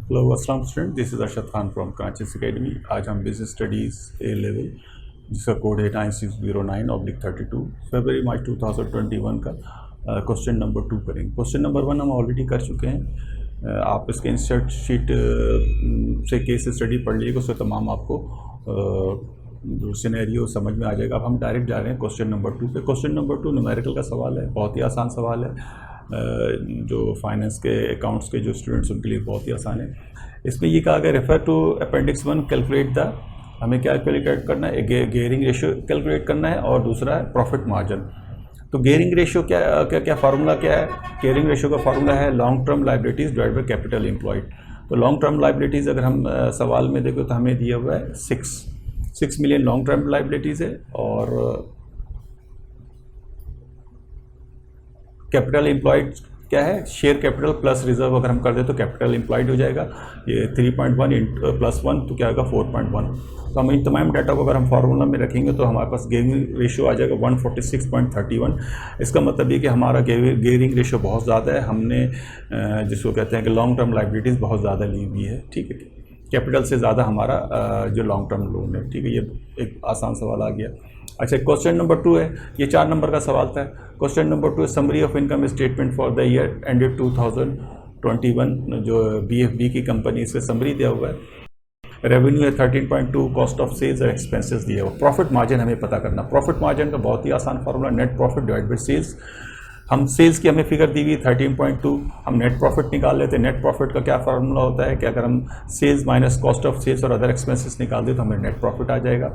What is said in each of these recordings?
Hello अस्सलाम student, this is Arshad Khan from Karachi academy. आज हम बिजनेस स्टडीज़ ए लेवल जिसका कोड है 9609/32 फरवरी मार्च 2021 का क्वेश्चन नंबर 2 करेंगे। क्वेश्चन नंबर 1 हम ऑलरेडी कर चुके हैं। आप इसके इंसर्ट शीट से केस स्टडी पढ़ लीजिएगा, उससे तमाम आपको जो सिनेरियो समझ में आ जाएगा। अब हम डायरेक्ट जा रहे हैं क्वेश्चन नंबर 2 पे। क्वेश्चन नंबर 2 न्यूमेरिकल का सवाल है, बहुत ही आसान सवाल है। जो फाइनेंस के अकाउंट्स के जो स्टूडेंट्स उनके लिए बहुत ही आसान है। इसमें ये कहा गया refer to appendix 1, calculate the, हमें क्या कैलकुलेट करना है, गेयरिंग रेशियो कैलकुलेट करना है और दूसरा है प्रॉफिट मार्जिन। तो गेयरिंग रेशियो क्या फार्मूला क्या है? गेयरिंग रेशियो का फार्मूला है long term liabilities divide by capital employed. तो लॉन्ग टर्म लाइबिलिटीज़ अगर हम सवाल में देखो तो हमें दिया हुआ है 6 मिलियन लॉन्ग टर्म लाइबिलिटीज़ है और कैपिटल एम्प्लॉयड क्या है, शेयर कैपिटल प्लस रिजर्व अगर हम कर दे तो कैपिटल एम्प्लॉयड हो जाएगा। ये 3.1 + 1 तो क्या होगा 4.1। तो हम इन तमाम डाटा को अगर हम फार्मूला में रखेंगे तो हमारे पास गेयरिंग रेशियो आ जाएगा 146.31। इसका मतलब ये कि हमारा गेयरिंग रेशियो बहुत ज़्यादा है। हमने जिसको कहते हैं कि लॉन्ग टर्म लाइबिलिटीज़ बहुत ज़्यादा ली हुई है, ठीक है, कैपिटल से ज़्यादा हमारा जो लॉन्ग टर्म लोन है, ठीक है। ये एक आसान सवाल आ गया। अच्छा, क्वेश्चन नंबर 2 है, ये 4 नंबर का सवाल था। क्वेश्चन नंबर 2 है summary of income statement for the year ended 2021। जो BFB की कंपनी, इसका समरी दिया हुआ है। रेवेन्यू है 13.2, कॉस्ट ऑफ सेल्स और एक्सपेंसेस दिया हुआ। प्रॉफिट मार्जिन हमें पता करना। प्रॉफिट मार्जिन का बहुत ही आसान formula, net profit divide by sales. हम सेल्स की हमें फिगर दी हुई 13.2, हम नेट प्रॉफिट निकाल लेते हैं। नेट प्रॉफिट का क्या फार्मूला होता है कि अगर हम sales minus cost of sales और अदर एक्सपेंसेस निकाल दें तो हमें नेट प्रॉफिट आ जाएगा।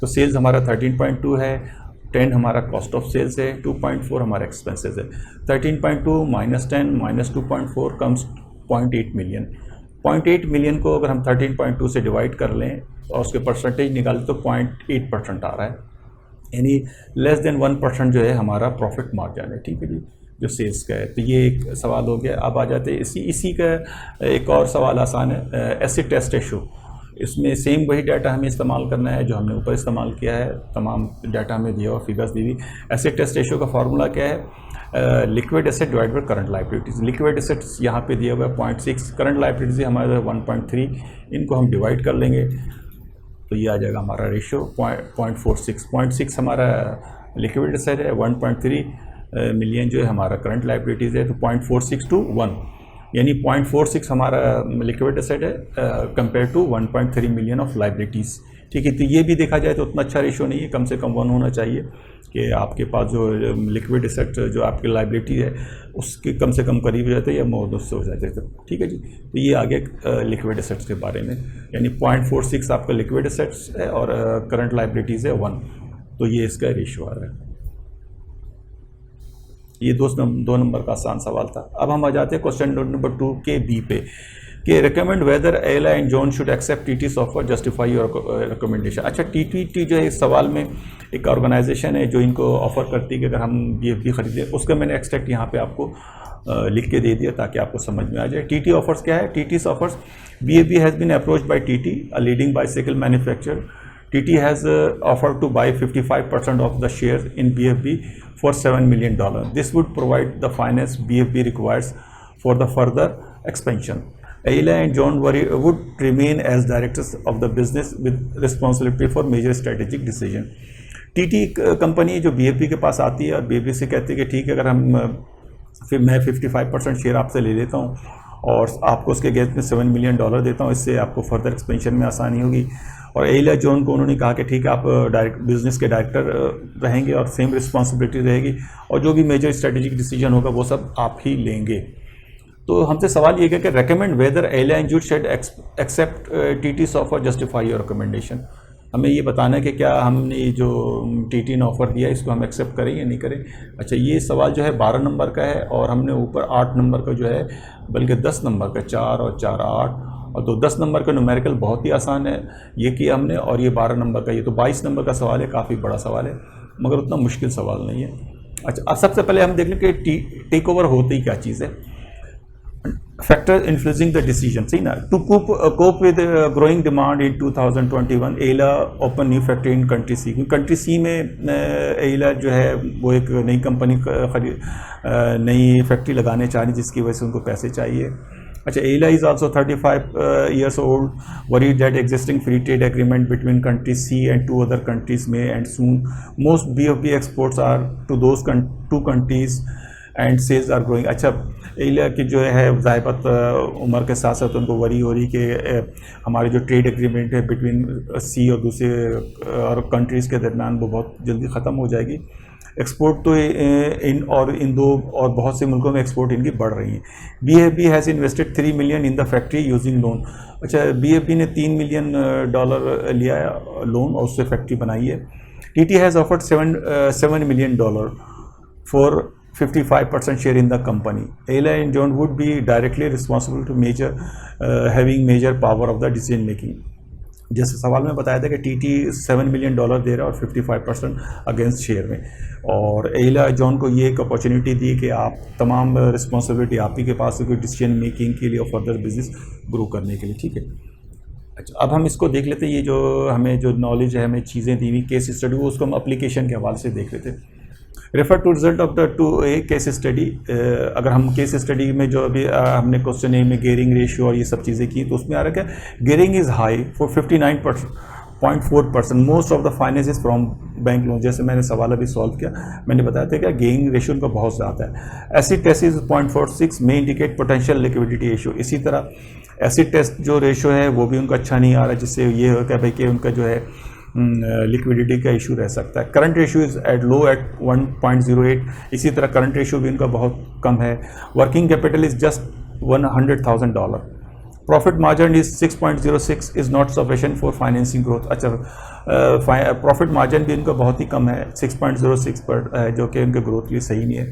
तो सेल्स हमारा 13.2 है, 10 हमारा कॉस्ट ऑफ सेल्स है, 2.4 हमारा एक्सपेंसेस है। 13.2 - 10 - 2.4 कम्स 0.8 मिलियन। 0.8 मिलियन को अगर हम 13.2 से डिवाइड कर लें और उसके परसेंटेज निकालें तो 0.8% आ रहा है, यानी लेस देन 1% जो है हमारा प्रॉफिट मार्जिन है, ठीक है जी, जो सेल्स का है। तो ये एक सवाल हो गया। अब आ जाते हैं इसी का एक और सवाल आसान है, एसिड टेस्ट रेशो। इसमें सेम वही डाटा हमें इस्तेमाल करना है जो हमने ऊपर इस्तेमाल किया है। तमाम डाटा हमें दिया हुआ, फिगर्स दी हुई। एसिड टेस्ट रेशो का फार्मूला क्या है? Liquid asset divide by current liabilities. Liquid assets यहाँ पे दिया हुआ है 0.6, करंट लाइबिलिटीज़ हमारे 1.3, इनको हम डिवाइड कर लेंगे तो ये आ जाएगा हमारा रेशियो 0.46। 0.6 हमारा लिक्विड एसेट है, 1.3 मिलियन जो है हमारा करंट लाइबिलिटीज़ है। तो 0.46 to 1, यानी 0.46 हमारा लिक्विड एसेट है compare to 1.3 million of liabilities, ठीक है। तो ये भी देखा जाए तो उतना अच्छा रेशियो नहीं है, कम से कम 1 होना चाहिए कि आपके पास जो लिक्विड एसेट जो आपकी लाइबिलिटी है उसके कम से कम करीब हो जाते हैं या मोर उससे हो जाते हैं, ठीक है जी। तो ये आगे लिक्विड एसेट्स के बारे में, यानी 0.46 आपका लिक्विड एसेट्स है और करंट लाइबिलिटीज़ है 1। तो ये इसका रेशियो आ रहा है। ये 2 नंबर का आसान सवाल था। अब हम आ जाते हैं क्वेश्चन नंबर 2 के बी पे कि recommend whether Ella and John should accept TT's offer, justify your recommendation. अच्छा, टीटी जो है इस सवाल में एक ऑर्गेनाइजेशन है जो इनको ऑफर करती है कि अगर हम BFB खरीदें, उसका मैंने एक्सट्रैक्ट यहाँ पे आपको लिख के दे दिया ताकि आपको समझ में आ जाए। टीटी ऑफर्स क्या है? TT's offers, BFB has been approached by TT, a leading bicycle manufacturer. TT has offered to buy 55% of the shares in BFB for $7 million. This would provide the finance BFB requires for the further expansion. Ayla and John would remain as directors of the business with responsibility for major strategic decision. TT company जो BFB के पास आती है और BFB से कहती है कि ठीक है, अगर हम फिर मैं 55% शेयर आपसे ले लेता हूँ और आपको उसके अगेंस्ट में $7 मिलियन देता हूँ, इससे आपको फर्दर एक्सपेंशन में आसानी होगी। और एला जॉन को उन्होंने कहा कि ठीक है, आप डायरेक्ट बिजनेस के डायरेक्टर रहेंगे और सेम रिस्पॉन्सिबिलिटी रहेगी और जो भी मेजर स्ट्रेटेजिक डिसीजन होगा वो सब आप ही लेंगे। तो हमसे सवाल ये है कि recommend whether Ella and Jude should accept TT's offer, justify your recommendation. हमें ये बताना है कि क्या हमने जो टीटी ने ऑफ़र दिया इसको हम एक्सेप्ट करें या नहीं करें। अच्छा, ये सवाल जो है 12 नंबर का है और हमने ऊपर 8 नंबर का जो है, बल्कि 10 नंबर का, 4 और 4 8, और तो 10 नंबर का न्यूमेरिकल बहुत ही आसान है, ये किया हमने। और ये 12 नंबर का, ये तो 22 नंबर का सवाल है, काफ़ी बड़ा सवाल है मगर उतना मुश्किल सवाल नहीं है। अच्छा, अब सबसे पहले हम देख लें कि टेक ओवर होती ही क्या चीज़ है। फैक्टर इन्फ्लुएंसिंग द डिसीजन, सही ना। To cope with growing demand in 2021, Ella open new factory in country C. Country C में एला जो है वो एक नई कंपनी नई फैक्ट्री लगाने चाह रही जिसकी वजह से उनको पैसे चाहिए। अच्छा, एला is also 35 years old, worried that existing free trade agreement between countries C and two other countries may end soon. Most BOP exports are to those two countries and sales are growing. अच्छा, एला की जो है ज़ायबत उम्र के साथ साथ उनको वरी हो रही कि हमारे जो ट्रेड एग्रीमेंट है बिटवीन सी और दूसरे और कंट्रीज़ के दरमियान वो बहुत जल्दी ख़त्म हो जाएगी। एक्सपोर्ट तो इन दो और बहुत से मुल्कों में एक्सपोर्ट इनकी बढ़ रही हैं। BFB has invested 3 million in the factory using loan. अच्छा, BFB ने $3 million लिया है लोन और उससे फैक्ट्री बनाई है। TT has offered $7 million for 55% share in the company. Ayla and John would be directly responsible to having major power of the decision making. जैसे सवाल में बताया था कि TT $7 million दे रहा है और 55% अगेंस्ट शेयर में, और एला जॉन को ये एक अपॉर्चुनिटी दी कि आप तमाम रिस्पॉन्सिबिलिटी आप ही के पास है कोई डिसीजन मेकिंग के लिए और फर्दर बिजनेस ग्रो करने के लिए। ठीक है, अच्छा अब हम इसको देख लेते हैं। ये जो हमें जो नॉलेज है, हमें चीज़ें दी हुई केस स्टडी, वो उसको हम अप्लीकेशन के हवाले से देख लेते हैं। Refer to result of the two a case study. अगर हम केस स्टडी में जो अभी हमने क्वेश्चन ए में गेयरिंग रेशियो और ये सब चीज़ें की, तो उसमें आ रहा है gearing is high for 59.4%। Most of the finance is from bank loan. जैसे मैंने सवाल अभी सॉल्व किया, मैंने बताया था कि गेयरिंग रेशियो उनका बहुत ज़्यादा है। एसिड टेस्ट इज 0.46 में इंडिकेट पोटेंशियल लिक्विडिटी रेशियो। इसी तरह एसिड टेस्ट जो रेशियो है वो भी उनका अच्छा नहीं आ रहा, जिससे ये हो क्या भाई कि उनका जो है लिक्विडिटी का इशू रह सकता है। Current ratio is at low at 1.08। इसी तरह करंट रेशियो भी उनका बहुत कम है। Working capital is just $100,000। Profit margin is 6.06 is not sufficient for financing growth. अच्छा, प्रॉफिट मार्जिन भी उनका बहुत ही कम है, 6.06 पर है, जो कि उनके ग्रोथ के लिए सही नहीं है।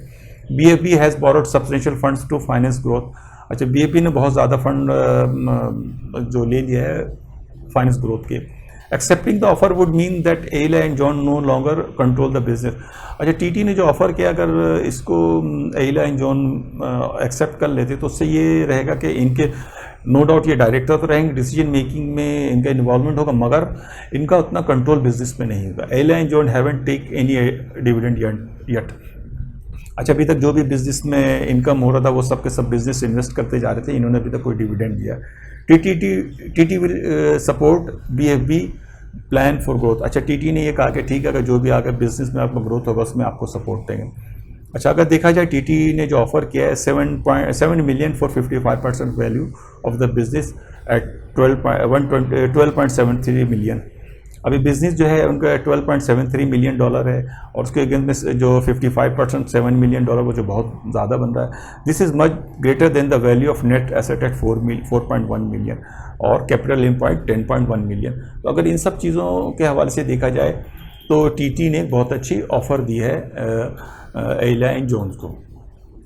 BFB has borrowed substantial funds to finance growth. अच्छा, BFB ने बहुत ज़्यादा फंड जो ले लिया है फाइनेंस ग्रोथ के। Accepting the offer would mean that Ella and John no longer control the business. अच्छा, TT ने जो ऑफ़र किया, अगर इसको एला एंड जॉन एक्सेप्ट कर लेते तो उससे ये रहेगा कि इनके नो डाउट ये डायरेक्टर तो रहेंगे, डिसीजन मेकिंग में इनका इन्वॉल्वमेंट होगा, मगर इनका उतना कंट्रोल बिजनेस में नहीं होगा। Ella and John haven't take any dividend yet. अच्छा, अभी तक जो भी बिजनेस में इनकम हो रहा था वो सब के सब बिजनेस इन्वेस्ट करते जा रहे थे, इन्होंने अभी तक कोई डिविडेंड दिया। TT will support BFB plan for growth. अच्छा, TT ने ये कहा कि ठीक है, अगर जो भी आगे बिजनेस में आपका ग्रोथ होगा उसमें आपको सपोर्ट देंगे। अच्छा, अगर देखा जाए TT ने जो ऑफर किया है 7 million for 55% value of the business at 12.73 million। अभी बिजनेस जो है उनका $12.73 million है, और उसके अगेंस्ट में जो 55% $7 million वो जो बहुत ज़्यादा बन रहा है। This is much greater than the value of net asset eight 4.1 million और कैपिटल एम्प्लॉयड 10.1 million। तो अगर इन सब चीज़ों के हवाले से देखा जाए तो TT ने बहुत अच्छी ऑफ़र दी है एला एंड जोन्स को।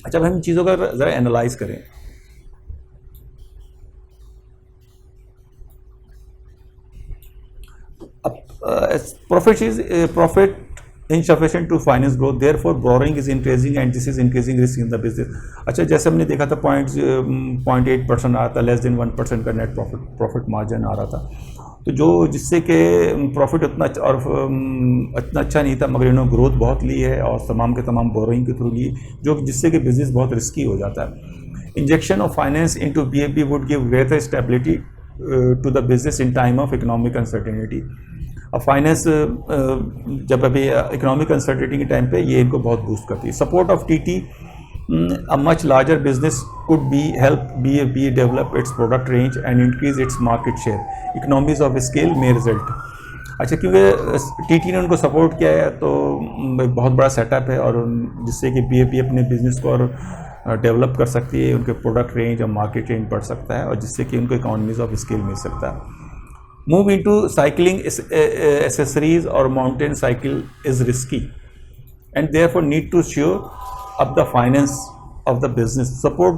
अच्छा, अब हम इन चीज़ों का ज़रा एनालाइज करें। Profit insufficient to finance growth, therefore borrowing is increasing and this is increasing risk in the business। अच्छा, जैसे हमने देखा था 0.8% आ रहा था, लेस देन 1% का नेट प्रॉफिट मार्जिन आ रहा था, तो जो जिससे कि प्रॉफिट उतना और इतना अच्छा नहीं था, मगर इन्होंने ग्रोथ बहुत ली है और तमाम के तमाम बोरोइंग के थ्रू ली, जो जिससे कि बिजनेस बहुत रिस्की हो जाता है। Injection of finance into BFB would give greater stability to the business in time of economic uncertainty. अब फाइनेंस जब अभी इकोनॉमिक अनसर्टेनिटी के टाइम पे ये इनको बहुत बूस्ट करती है। Support of TT a much larger business could be help BFB develop its product range and increase its market share. Economies of scale may result। अच्छा, क्योंकि TT ने उनको सपोर्ट किया है तो बहुत बड़ा सेटअप है, और जिससे कि BFB अपने बिजनेस को और डेवलप कर सकती है, उनके प्रोडक्ट रेंज और मार्केट रेंज बढ़ सकता है, और जिससे कि उनको इकोनॉमीज ऑफ स्केल मिल सकता है। Move into cycling accessories or mountain cycle is risky and therefore need to shore up the finance of the business. Support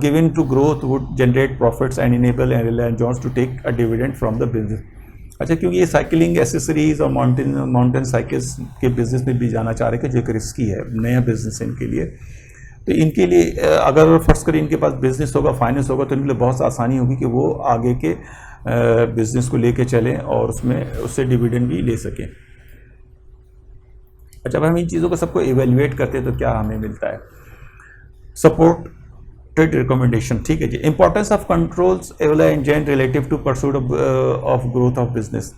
given to growth would generate profits and enable Ayla and Johns to take a dividend from the business। अच्छा, क्योंकि ये cycling accessories और mountain cycles के business में भी जाना चाह रहे हैं, कि जो एक रिस्की है, नया बिजनेस है इनके लिए, तो इनके लिए अगर फर्स्ट करें इनके पास बिजनेस होगा, फाइनेंस होगा, तो इनके लिए बहुत आसानी होगी कि वो आगे के बिजनेस को लेके चलें और उससे डिविडेंड भी ले सकें। अच्छा, अब हम इन चीज़ों को सबको इवेल्युएट करते हैं तो क्या हमें मिलता है। सपोर्ट ट्रेड रिकमेंडेशन, ठीक है जी। Importance of controls Ella and relative to pursuit of growth of business.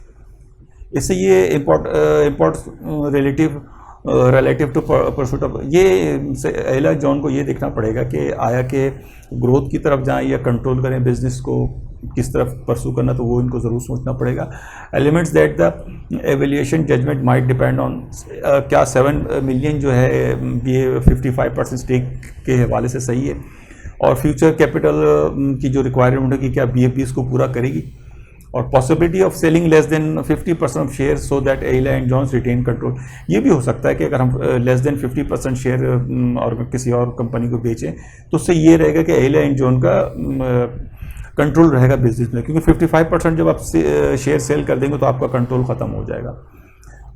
इससे ये रिलेटिव टू परसूट ऑफ ये एला जॉन को ये देखना पड़ेगा कि आया कि ग्रोथ की तरफ जाएं या कंट्रोल करें बिजनेस को, किस तरफ परसू करना, तो वो इनको ज़रूर सोचना पड़ेगा। Elements that the evaluation judgement might depend on, क्या 7 मिलियन जो है ये 55% स्टेक के हवाले से सही है, और फ्यूचर कैपिटल की जो रिक्वायरमेंट होगी क्या BFB इसको पूरा करेगी, और possibility of selling less than 50% of share so that Ella and Johns retain control. ये भी हो सकता है कि अगर हम लेस देन 50% शेयर और किसी और कंपनी को बेचें तो उससे ये रहेगा कि एला एंड जॉन का कंट्रोल रहेगा बिजनेस में, क्योंकि 55% जब आप शेयर सेल कर देंगे तो आपका कंट्रोल ख़त्म हो जाएगा।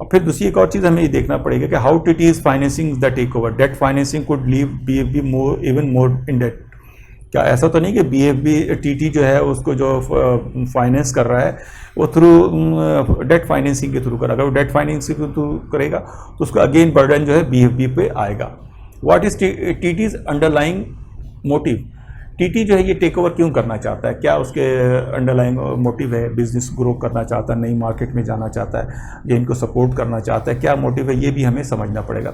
और फिर दूसरी एक और चीज़ हमें ये देखना पड़ेगा कि how TT is financing the takeover, debt financing could leave BFB more even more in debt. क्या ऐसा तो नहीं कि BFB TT जो है उसको जो फाइनेंस कर रहा है वो थ्रू डेट फाइनेंसिंग के थ्रू करेगा। अगर वो डेट फाइनेंसिंग के थ्रू करेगा तो उसका अगेन बर्डन जो है BFB पे आएगा। What is TT's underlying motive, TT जो है ये टेक ओवर क्यों करना चाहता है, क्या उसके अंडरलाइंग मोटिव है, बिजनेस ग्रो करना चाहता है, नई मार्केट में जाना चाहता है, या इनको सपोर्ट करना चाहता है, क्या मोटिव है, ये भी हमें समझना पड़ेगा।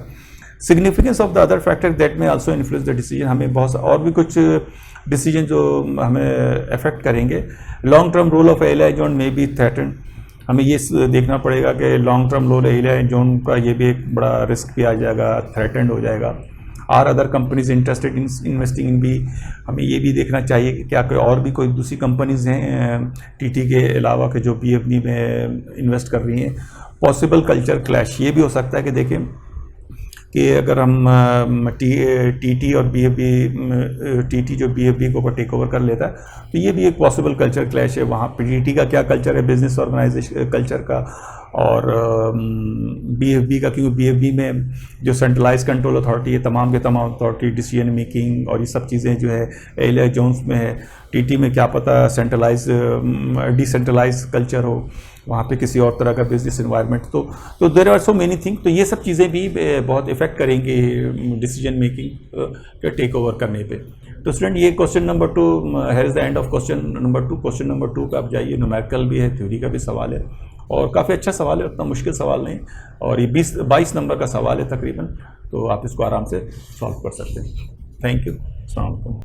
Significance of the other factor that में आल्सो इन्फ्लुएंस द डिसीजन, हमें बहुत और भी कुछ डिसीजन जो हमें अफेक्ट करेंगे। लॉन्ग टर्म रोल ऑफ एला एंड जॉन में बी थ्रेटन, हमें ये देखना पड़ेगा कि लॉन्ग टर्म रोल एला एंड जॉन का ये भी एक बड़ा रिस्क भी आ जाएगा, थ्रेटेंड हो जाएगा। Are other companies interested in investing in भी, हमें ये भी देखना चाहिए कि क्या कोई और भी कोई दूसरी कंपनीज हैं TT के अलावा के जो BFB में इन्वेस्ट कर रही हैं। पॉसिबल कल्चर क्लैश, ये भी हो सकता है कि देखें कि अगर हम TT और BFB, TT जो BFB को टेक ओवर कर लेता है तो ये भी एक पॉसिबल कल्चर क्लैश है। वहाँ पे TT का क्या कल्चर है बिजनेस ऑर्गेनाइजेशन कल्चर का, और BFB का, क्योंकि BFB में जो सेंट्रलाइज कंट्रोल अथॉरिटी है, तमाम के तमाम अथॉरिटी, डिसीजन मेकिंग और ये सब चीज़ें जो है एला जोन्स में है। TT में क्या पता सेंट्रलाइज डिसेंट्रलाइज कल्चर हो, वहाँ पे किसी और तरह का बिजनेस एनवायरनमेंट, तो there are so many thing. तो ये सब चीज़ें भी बहुत इफेक्ट करेंगी डिसीजन मेकिंग के टेक ओवर करने पे। तो स्टूडेंट ये क्वेश्चन नंबर 2 है the end of question number 2। Question number 2 पे आप जाइए, न्यूमेरिकल भी है, थ्योरी का भी सवाल है, और काफ़ी अच्छा सवाल है, उतना मुश्किल सवाल नहीं, और ये 22 नंबर का सवाल है तकरीबन, तो आप इसको आराम से सॉल्व कर सकते हैं। थैंक यू, अस्सलाम वालेकुम।